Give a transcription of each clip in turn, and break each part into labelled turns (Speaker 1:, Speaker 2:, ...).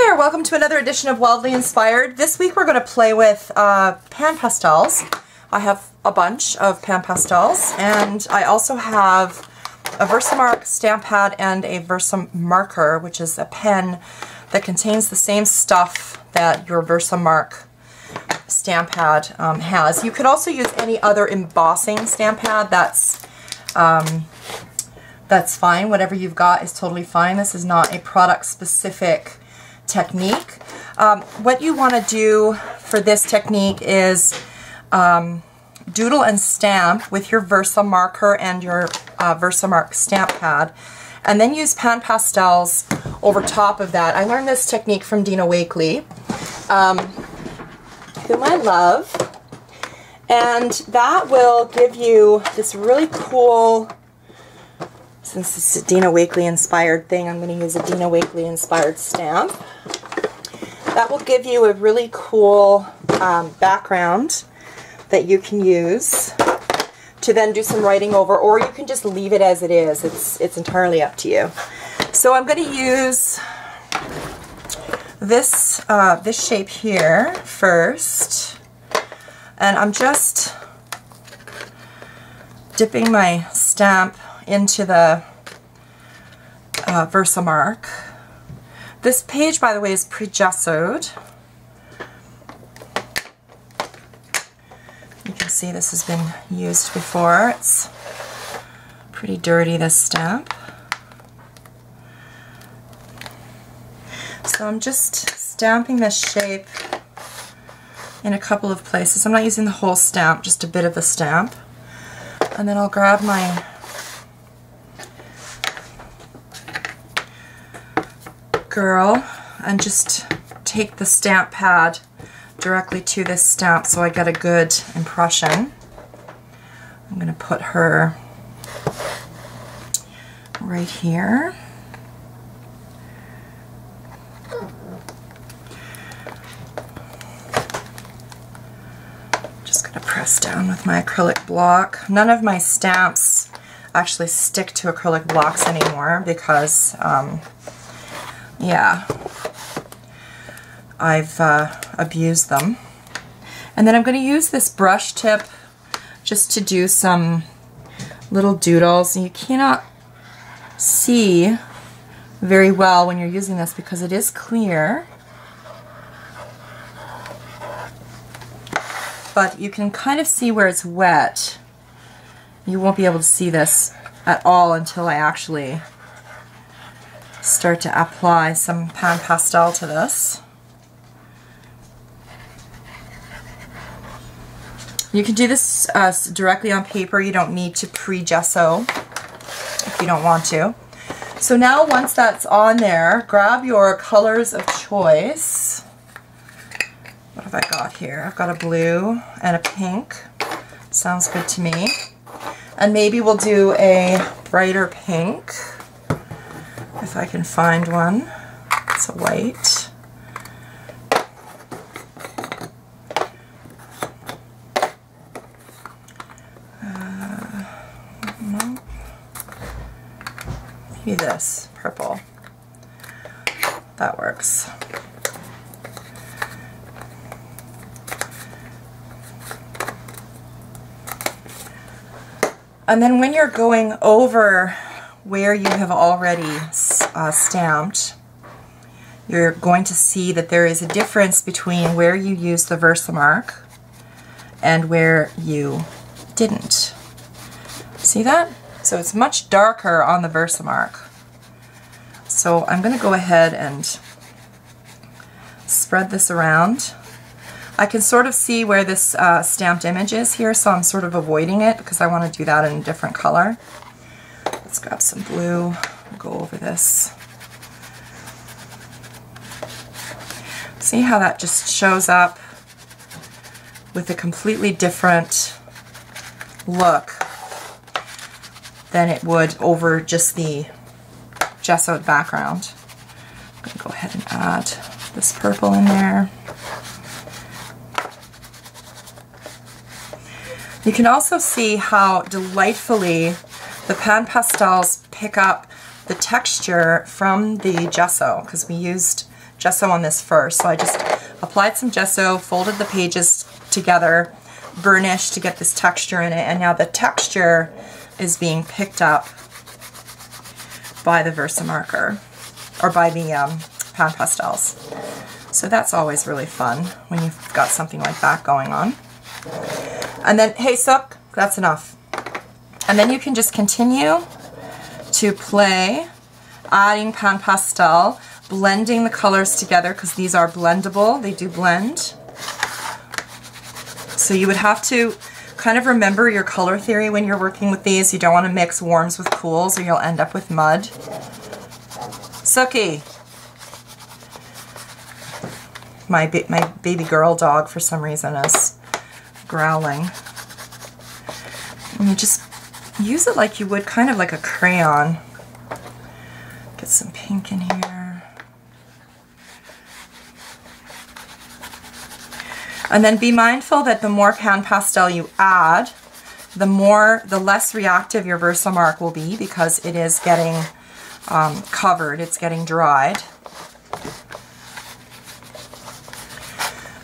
Speaker 1: Hi there, welcome to another edition of Wildly Inspired. This week we're going to play with Pan Pastels. I have a bunch of Pan Pastels, and I also have a Versamark stamp pad and a Versamarker, which is a pen that contains the same stuff that your Versamark stamp pad has. You could also use any other embossing stamp pad. That's fine. Whatever you've got is totally fine. This is not a product-specific technique. What you want to do for this technique is doodle and stamp with your Versamarker and your Versamark stamp pad, and then use Pan Pastels over top of that. I learned this technique from Dina Wakley, whom I love, and that will give you this really cool, since it's a Dina Wakley inspired thing, I'm going to use a Dina Wakley inspired stamp. That will give you a really cool background that you can use to then do some writing over, or you can just leave it as it is. It's entirely up to you. So I'm going to use this this shape here first, and I'm just dipping my stamp into the Versamark. This page, by the way, is pre-gessoed. You can see this has been used before. It's pretty dirty, this stamp. So I'm just stamping this shape in a couple of places. I'm not using the whole stamp, just a bit of the stamp. And then I'll grab my girl and just take the stamp pad directly to this stamp so I get a good impression. I'm going to put her right here. Just going to press down with my acrylic block. None of my stamps actually stick to acrylic blocks anymore because yeah, I've abused them. And then I'm going to use this brush tip just to do some little doodles. And you cannot see very well when you're using this because it is clear, but you can kind of see where it's wet. You won't be able to see this at all until I actually start to apply some Pan Pastel to this. You can do this directly on paper. You don't need to pre-gesso if you don't want to. So now once that's on there, grab your colors of choice. What have I got here? I've got a blue and a pink. Sounds good to me. And maybe we'll do a brighter pink, if I can find one. It's a white. No. Maybe this, purple. That works. And then when you're going over where you have already stamped, you're going to see that there is a difference between where you used the Versamark and where you didn't. See that? So it's much darker on the Versamark. So I'm going to go ahead and spread this around. I can sort of see where this stamped image is here, so I'm sort of avoiding it because I want to do that in a different color. Let's grab some blue and go over this. See how that just shows up with a completely different look than it would over just the gessoed background. I'm going to go ahead and add this purple in there. You can also see how delightfully the Pan Pastels pick up the texture from the gesso, because we used gesso on this first. So I just applied some gesso, folded the pages together, burnished to get this texture in it, and now the texture is being picked up by the Versamarker, or by the Pan Pastels. So that's always really fun when you've got something like that going on. And then, hey Suck, that's enough. And then you can just continue to play, adding Pan Pastel, blending the colors together, because these are blendable, they do blend. So you would have to kind of remember your color theory when you're working with these. You don't want to mix warms with cools or you'll end up with mud. Suki. My baby girl dog, for some reason, is growling. And you just use it like you would kind of like a crayon. Get some pink in here. And then be mindful that the more Pan Pastel you add, the less reactive your Versamark will be, because it is getting covered, it's getting dried.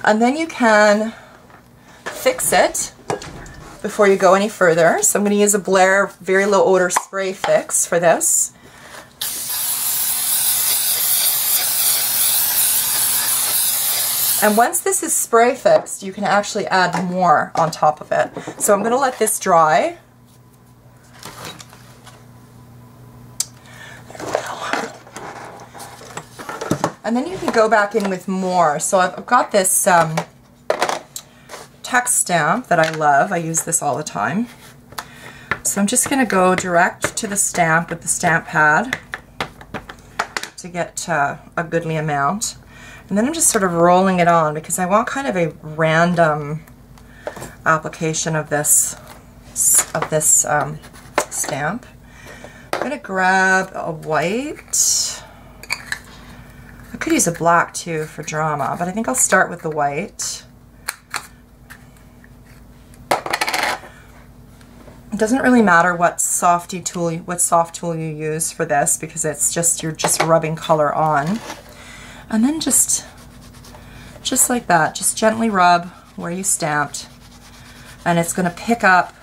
Speaker 1: And then you can fix it before you go any further. So I'm going to use a Blair Very Low Odor Spray Fix for this. And once this is spray fixed, you can actually add more on top of it. So I'm going to let this dry. There we go. And then you can go back in with more. So I've got this text stamp that I love. I use this all the time. So I'm just going to go direct to the stamp with the stamp pad to get a goodly amount. And then I'm just sort of rolling it on because I want kind of a random application of this stamp. I'm going to grab a white. I could use a black too for drama, but I think I'll start with the white. It doesn't really matter what soft tool you use for this, because you're just rubbing color on. And then just like that, just gently rub where you stamped, and it's going to pick up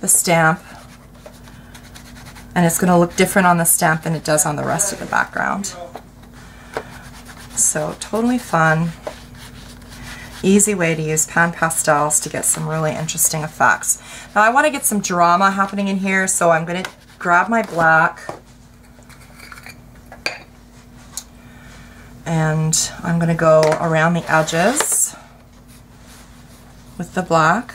Speaker 1: the stamp, and it's going to look different on the stamp than it does on the rest of the background. So totally fun, easy way to use Pan Pastels to get some really interesting effects. Now I want to get some drama happening in here, so I'm going to grab my black, and I'm going to go around the edges with the black.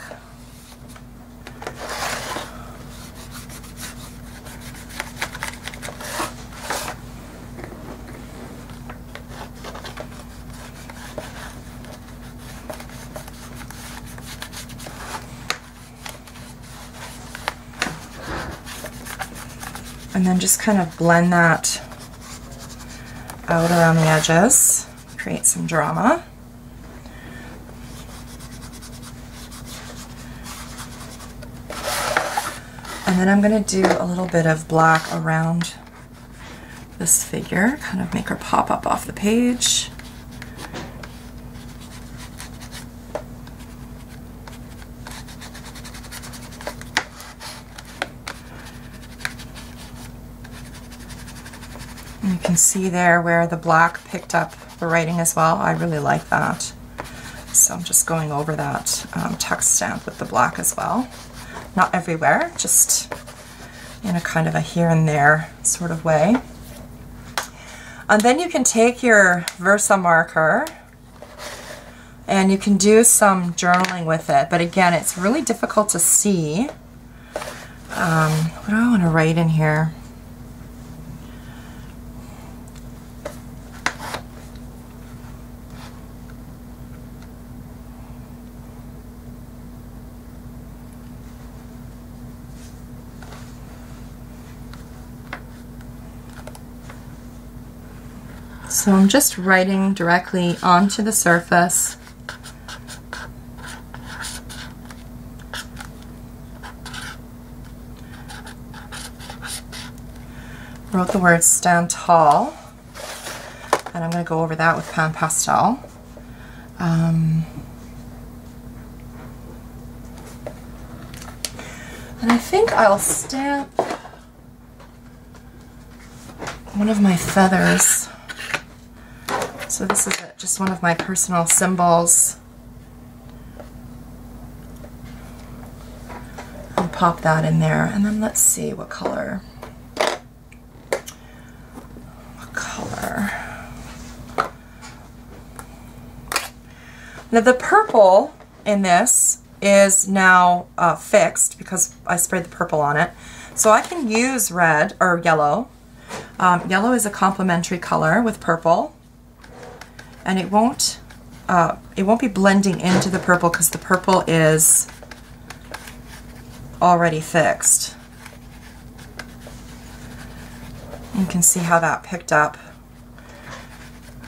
Speaker 1: And then just kind of blend that out around the edges, create some drama. And then I'm going to do a little bit of black around this figure, kind of make her pop up off the page. And you can see there where the black picked up the writing as well. I really like that. So I'm just going over that text stamp with the black as well. Not everywhere, just in a kind of a here and there sort of way. And then you can take your Versamarker and you can do some journaling with it. But again, it's really difficult to see. What do I want to write in here? So I'm just writing directly onto the surface. Wrote the word stand tall. and I'm going to go over that with Pan Pastel. And I think I'll stamp one of my feathers. So this is just one of my personal symbols. And pop that in there. And then let's see what color. What color? Now the purple in this is now fixed because I sprayed the purple on it. So I can use red or yellow. Yellow is a complementary color with purple, and it won't be blending into the purple because the purple is already fixed. You can see how that picked up.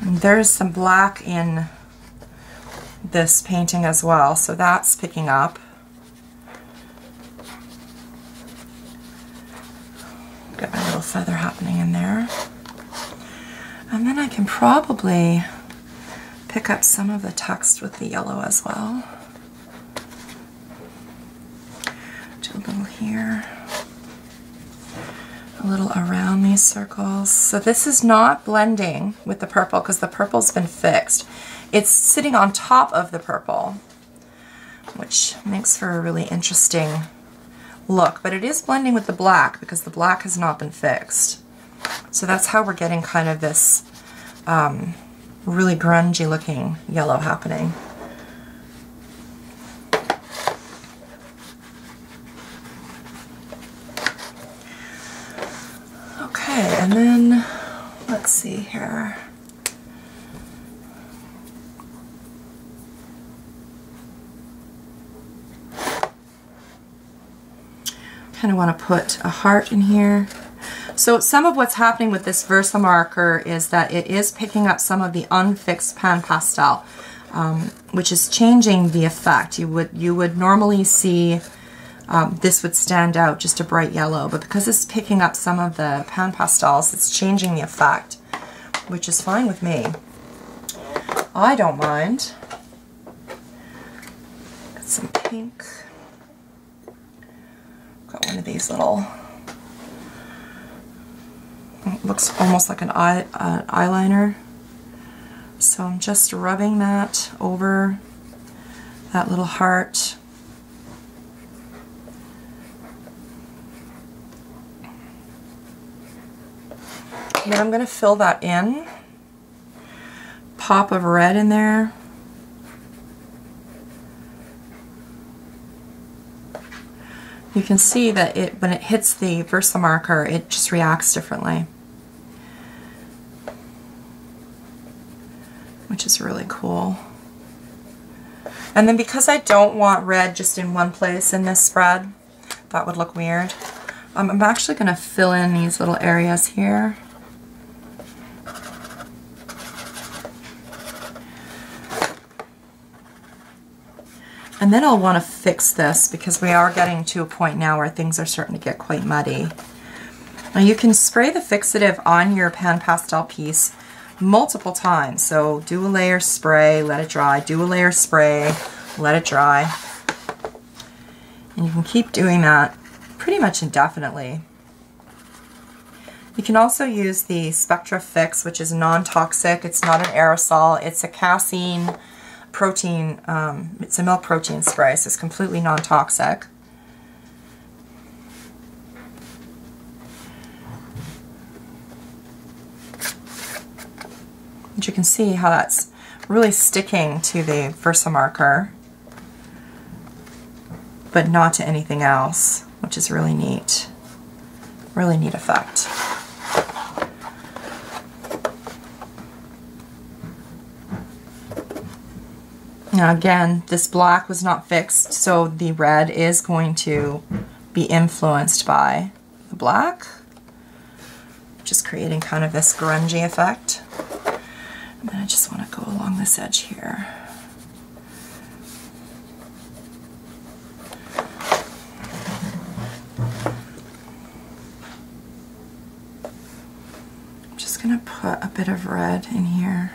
Speaker 1: And there's some black in this painting as well, so that's picking up. Got my little feather happening in there. And then I can probably pick up some of the text with the yellow as well. Do a little here, a little around these circles. So this is not blending with the purple because the purple's been fixed. It's sitting on top of the purple, which makes for a really interesting look, but it is blending with the black because the black has not been fixed. So that's how we're getting kind of this really grungy looking yellow happening. Okay, and then let's see here. Kind of want to put a heart in here. So some of what's happening with this Versamarker is that it is picking up some of the unfixed Pan Pastel, which is changing the effect. You would normally see this would stand out just a bright yellow, but because it's picking up some of the Pan Pastels, it's changing the effect, which is fine with me. I don't mind. Got some pink. Got one of these little, it looks almost like an eyeliner. So I'm just rubbing that over that little heart. And then I'm going to fill that in. Pop of red in there. You can see that when it hits the Versamarker, it just reacts differently, which is really cool. And then because I don't want red just in one place in this spread, that would look weird, I'm actually going to fill in these little areas here. And then I'll want to fix this because we are getting to a point now where things are starting to get quite muddy. Now you can spray the fixative on your Pan Pastel piece multiple times. So do a layer spray, let it dry, do a layer spray, let it dry. And you can keep doing that pretty much indefinitely. You can also use the Spectra Fix, which is non-toxic. It's not an aerosol. It's a casein protein, it's a milk protein spray, so it's completely non-toxic. And you can see how that's really sticking to the Versamarker, but not to anything else, which is really neat. Really neat effect. Now again, this black was not fixed, so the red is going to be influenced by the black, which is creating kind of this grungy effect. And then I just want to go along this edge here. I'm just going to put put a bit of red in here.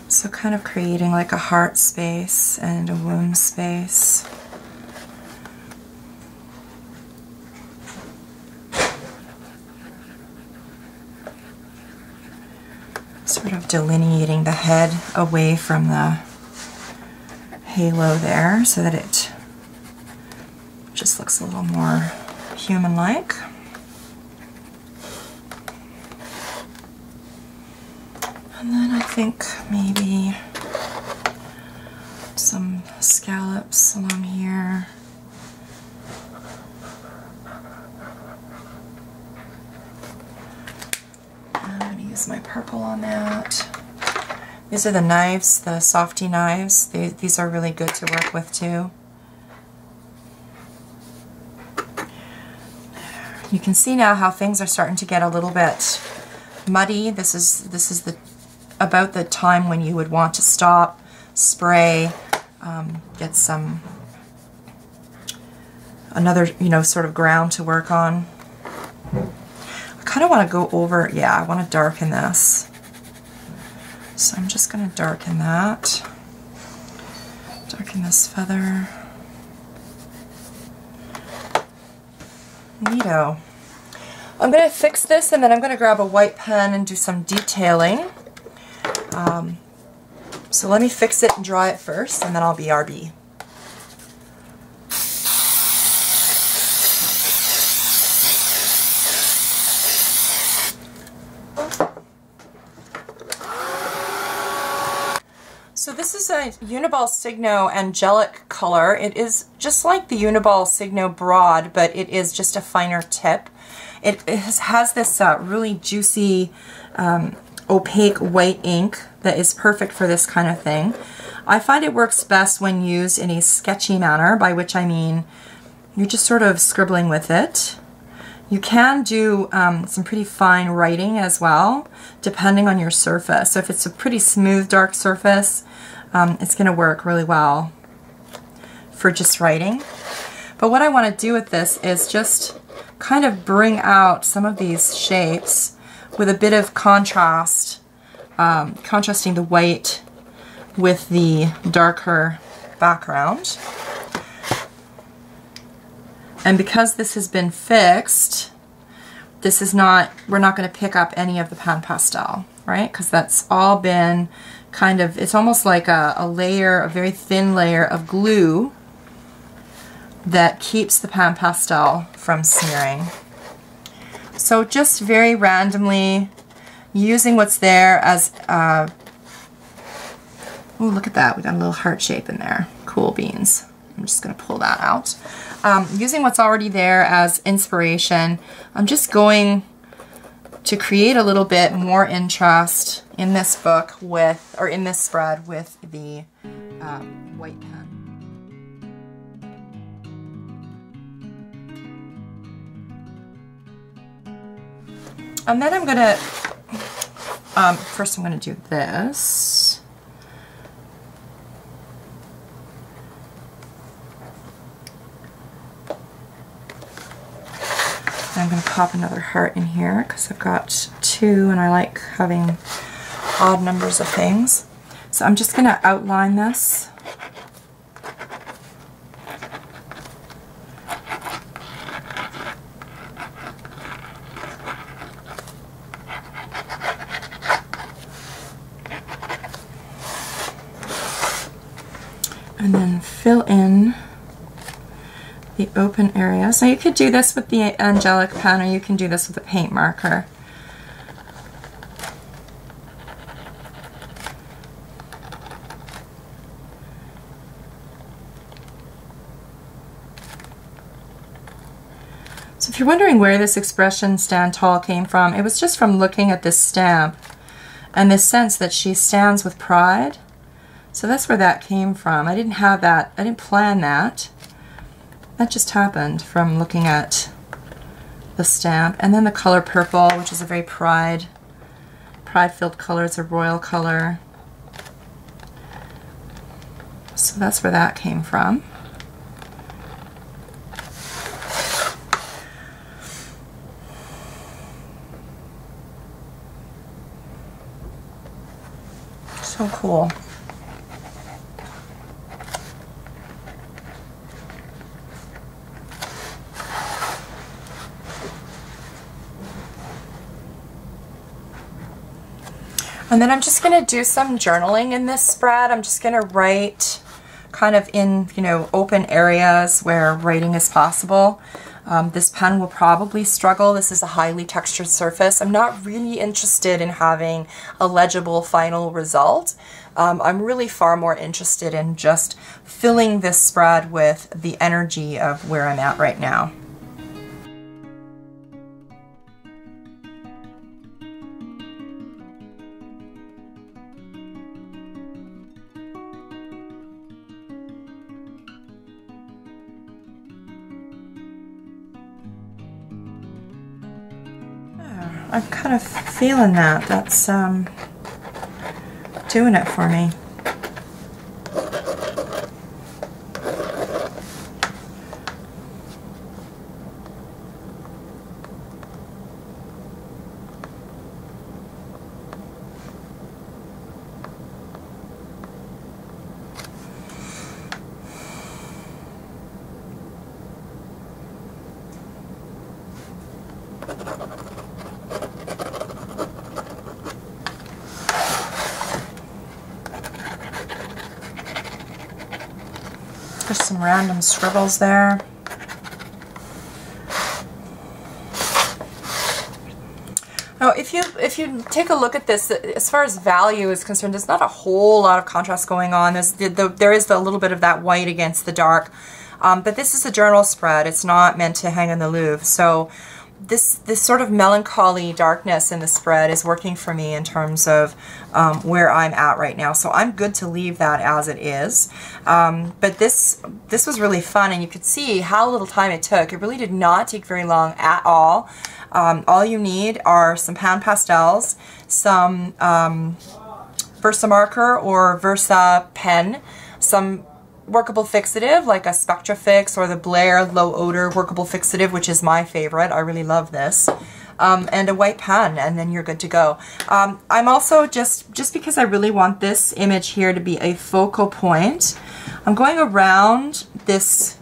Speaker 1: So kind of creating like a heart space and a womb space. Sort of delineating the head away from the halo there so that it just looks a little more human-like. And then I think maybe some scallops along here. I'm going to use my purple on that. These are the knives, the softy knives. These are really good to work with too. You can see now how things are starting to get a little bit muddy. This is about the time when you would want to stop, spray, get some another, you know, sort of ground to work on. I kind of want to go over, yeah, I want to darken this. So I'm just going to darken that. Darken this feather. Neato. I'm going to fix this and then I'm going to grab a white pen and do some detailing. So let me fix it and dry it first, and then I'll BRB. So this is a Uniball Signo Angelic color. It is just like the Uniball Signo Broad, but it is just a finer tip. It has this really juicy, opaque white ink that is perfect for this kind of thing. I find it works best when used in a sketchy manner, by which I mean you're just sort of scribbling with it. You can do some pretty fine writing as well, depending on your surface. So if it's a pretty smooth, dark surface, it's going to work really well for just writing. But what I want to do with this is just kind of bring out some of these shapes with a bit of contrast, contrasting the white with the darker background. And because this has been fixed, this is not, we're not going to pick up any of the Pan Pastel, right? Because that's all been kind of, it's almost like a layer, a very thin layer of glue that keeps the Pan Pastel from smearing. So just very randomly using what's there as, oh, look at that, we got a little heart shape in there. Cool beans. I'm just going to pull that out. Using what's already there as inspiration, I'm just going to create a little bit more interest in this book with, or in this spread with the white pen. And then I'm going to, first I'm going to do this. I'm going to pop another heart in here because I've got 2 and I like having odd numbers of things. So I'm just going to outline this. And then fill in the open areas. Now you could do this with the Angelic pen, or you can do this with a paint marker. So if you're wondering where this expression "stand tall" came from, it was just from looking at this stamp and this sense that she stands with pride. So that's where that came from. I didn't have that, I didn't plan that. That just happened from looking at the stamp. And then the color purple, which is a very pride-filled color. It's a royal color. So that's where that came from. So cool. And then I'm just going to do some journaling in this spread. I'm just going to write kind of in, you know, open areas where writing is possible. This pen will probably struggle. This is a highly textured surface. I'm not really interested in having a legible final result. I'm really far more interested in just filling this spread with the energy of where I'm at right now. I'm kind of feeling that. That's doing it for me. There's some random scribbles there. Now, if you take a look at this, as far as value is concerned, there's not a whole lot of contrast going on. There is a little bit of that white against the dark, but this is a journal spread. It's not meant to hang in the Louvre, so this sort of melancholy darkness in the spread is working for me in terms of where I'm at right now. So I'm good to leave that as it is. But this was really fun, and you could see how little time it took. It really did not take very long at all. All you need are some Pan Pastels, some Versa marker or Versa pen, some workable fixative like a Spectra Fix or the Blair Low Odor workable fixative, which is my favorite. I really love this. And a white pen, and then you're good to go. I'm also, just because I really want this image here to be a focal point, I'm going around this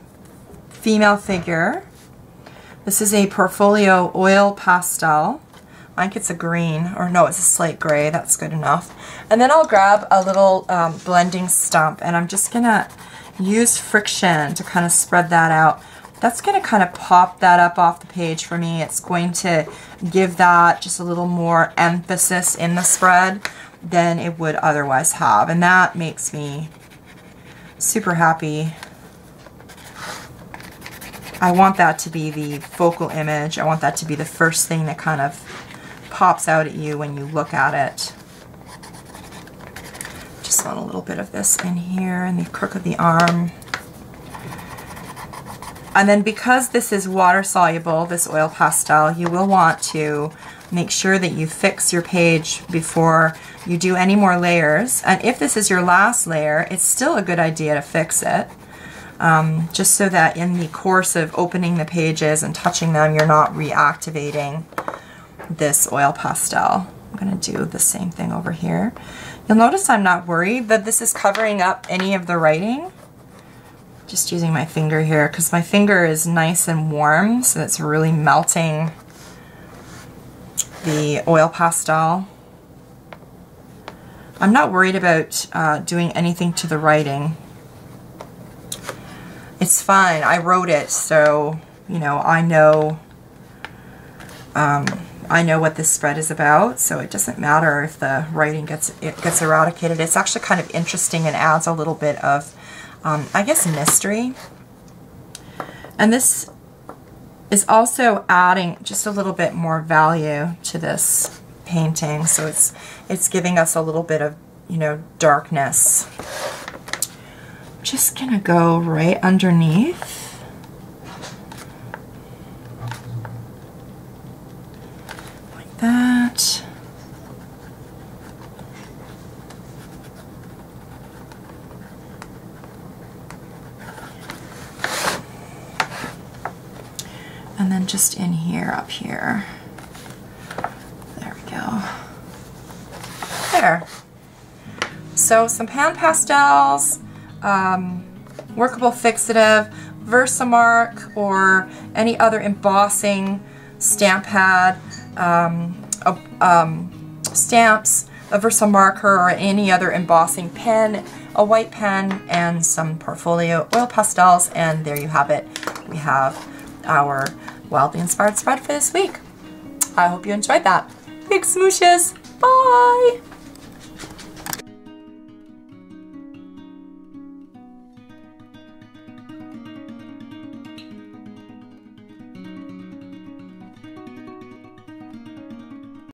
Speaker 1: female figure. This is a Portfolio oil pastel. I think it's a green, or no, it's a slate gray. That's good enough. And then I'll grab a little blending stump, and I'm just gonna use friction to kind of spread that out. That's going to kind of pop that up off the page for me. It's going to give that just a little more emphasis in the spread than it would otherwise have, and that makes me super happy. I want that to be the focal image. I want that to be the first thing that kind of pops out at you when you look at it. Just want a little bit of this in here in the crook of the arm. And then because this is water soluble, this oil pastel, you will want to make sure that you fix your page before you do any more layers. And if this is your last layer, it's still a good idea to fix it. Just so that in the course of opening the pages and touching them, you're not reactivating this oil pastel. I'm going to do the same thing over here. You'll notice I'm not worried that this is covering up any of the writing. Just using my finger here because my finger is nice and warm, so it's really melting the oil pastel. I'm not worried about doing anything to the writing. It's fine. I wrote it, so you know I know what this spread is about, so it doesn't matter if the writing gets eradicated. It's actually kind of interesting and adds a little bit of, I guess, mystery. And this is also adding just a little bit more value to this painting, so it's giving us a little bit of, you know, darkness. Just gonna go right underneath. That. And then just in here, up here. There we go. There. So some Pan Pastels, workable fixative, Versamark, or any other embossing stamp pad, stamps, a Versamarker, or any other embossing pen, a white pen, and some portfolio oil pastels, and there you have it. We have our Wildly Inspired spread for this week. I hope you enjoyed that. Big smooshes. Bye!